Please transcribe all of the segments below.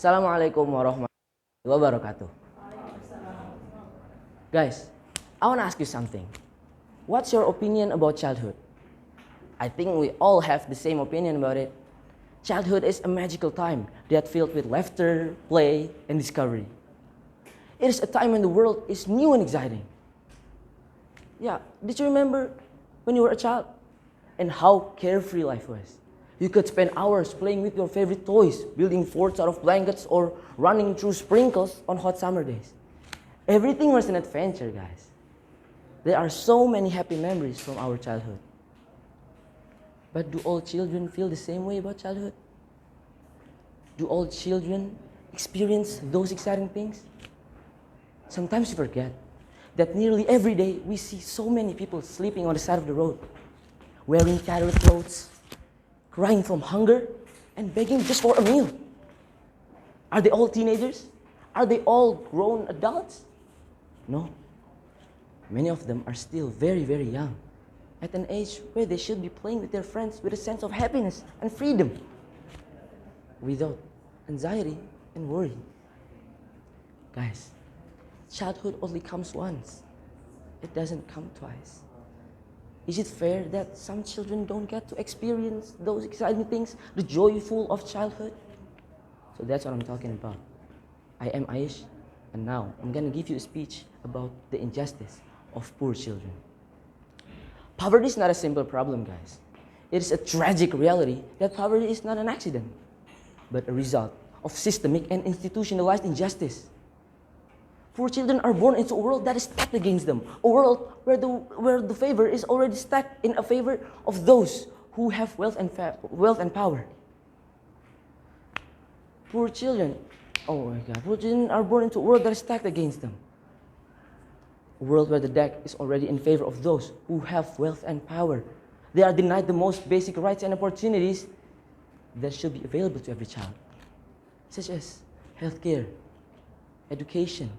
Assalamualaikum warahmatullahi wabarakatuh. Guys, I want to ask you something. What's your opinion about childhood? I think we all have the same opinion about it. Childhood is a magical time that filled with laughter, play, and discovery. It is a time when the world is new and exciting. Yeah, did you remember when you were a child? And how carefree life was. You could spend hours playing with your favorite toys, building forts out of blankets, or running through sprinkles on hot summer days. Everything was an adventure, guys. There are so many happy memories from our childhood. But do all children feel the same way about childhood? Do all children experience those exciting things? Sometimes we forget that nearly every day we see so many people sleeping on the side of the road, wearing tattered clothes, crying from hunger, and begging just for a meal. Are they all teenagers? Are they all grown adults? No. Many of them are still very, very young, at an age where they should be playing with their friends with a sense of happiness and freedom, without anxiety and worry. Guys, childhood only comes once. It doesn't come twice. Is it fair that some children don't get to experience those exciting things, the joyful of childhood? So that's what I'm talking about. I am Aish, and now I'm gonna give you a speech about the injustice of poor children. Poverty is not a simple problem, guys. It is a tragic reality that poverty is not an accident, but a result of systemic and institutionalized injustice. Poor children are born into a world that is stacked against them, a world where the favor is already stacked in a favor of those who have wealth and power. Poor children, oh my God, poor children are born into a world that is stacked against them. A world where the deck is already in favor of those who have wealth and power. They are denied the most basic rights and opportunities that should be available to every child, such as healthcare, education,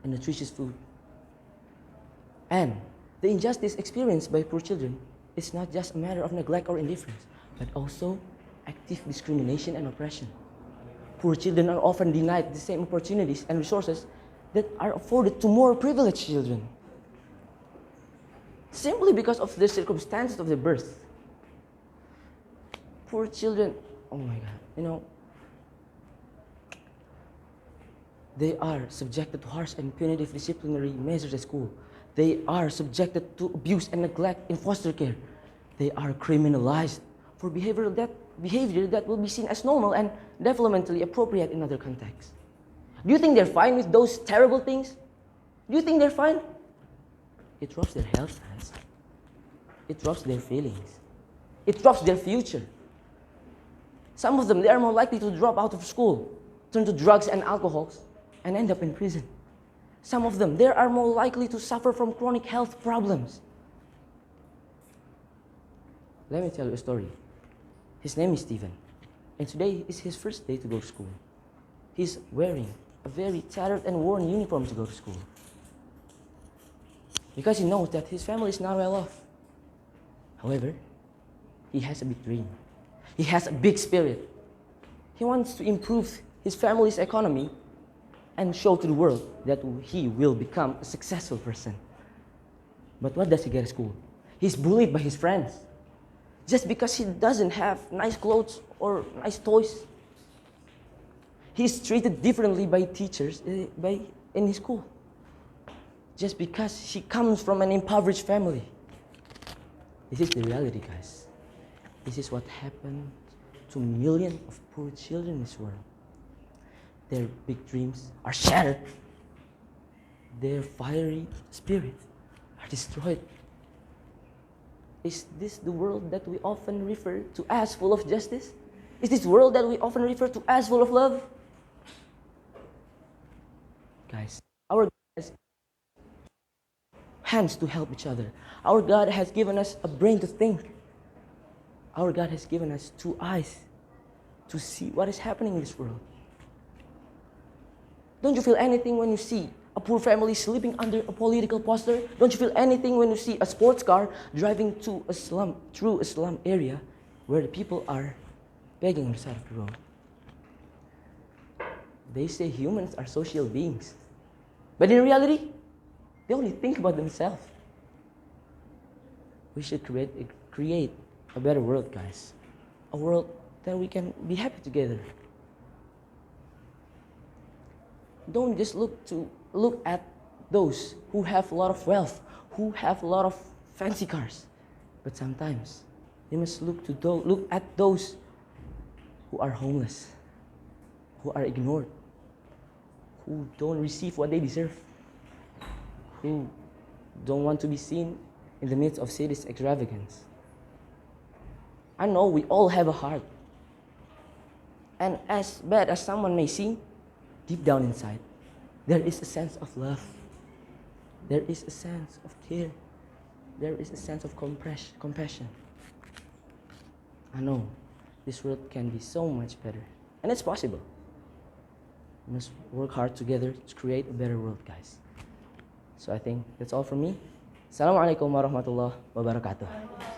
and nutritious food. And the injustice experienced by poor children is not just a matter of neglect or indifference, but also active discrimination and oppression. Poor children are often denied the same opportunities and resources that are afforded to more privileged children, simply because of the circumstances of their birth. Poor children, oh my God, they are subjected to harsh and punitive disciplinary measures at school. They are subjected to abuse and neglect in foster care. They are criminalized for behavior that will be seen as normal and developmentally appropriate in other contexts. Do you think they're fine with those terrible things? Do you think they're fine? It robs their health, guys. It robs their feelings. It robs their future. Some of them, they are more likely to drop out of school, turn to drugs and alcohols, and end up in prison. Some of them, they are more likely to suffer from chronic health problems. Let me tell you a story. His name is Steven, and today is his first day to go to school. He's wearing a very tattered and worn uniform to go to school, because he knows that his family is not well off. However, he has a big dream. He has a big spirit. He wants to improve his family's economy and show to the world that he will become a successful person. But what does he get at school? He's bullied by his friends just because he doesn't have nice clothes or nice toys. He's treated differently by teachers in his school just because he comes from an impoverished family. This is the reality, guys. This is what happened to millions of poor children in this world. Their big dreams are shattered. Their fiery spirits are destroyed. Is this the world that we often refer to as full of justice? Is this world that we often refer to as full of love? Guys, our God has hands to help each other. Our God has given us a brain to think. Our God has given us 2 eyes to see what is happening in this world. Don't you feel anything when you see a poor family sleeping under a political poster? Don't you feel anything when you see a sports car driving through a slum area where the people are begging on the side of the road? They say humans are social beings. But in reality, they only think about themselves. We should create a better world, guys. A world that we can be happy together. Don't just look at those who have a lot of wealth, who have a lot of fancy cars. But sometimes you must look at those who are homeless, who are ignored, who don't receive what they deserve, who don't want to be seen in the midst of city's extravagance. I know we all have a heart. And as bad as someone may seem, deep down inside, there is a sense of love. There is a sense of care. There is a sense of compassion. I know this world can be so much better. And it's possible. We must work hard together to create a better world, guys. So I think that's all from me. Assalamualaikum warahmatullahi wabarakatuh.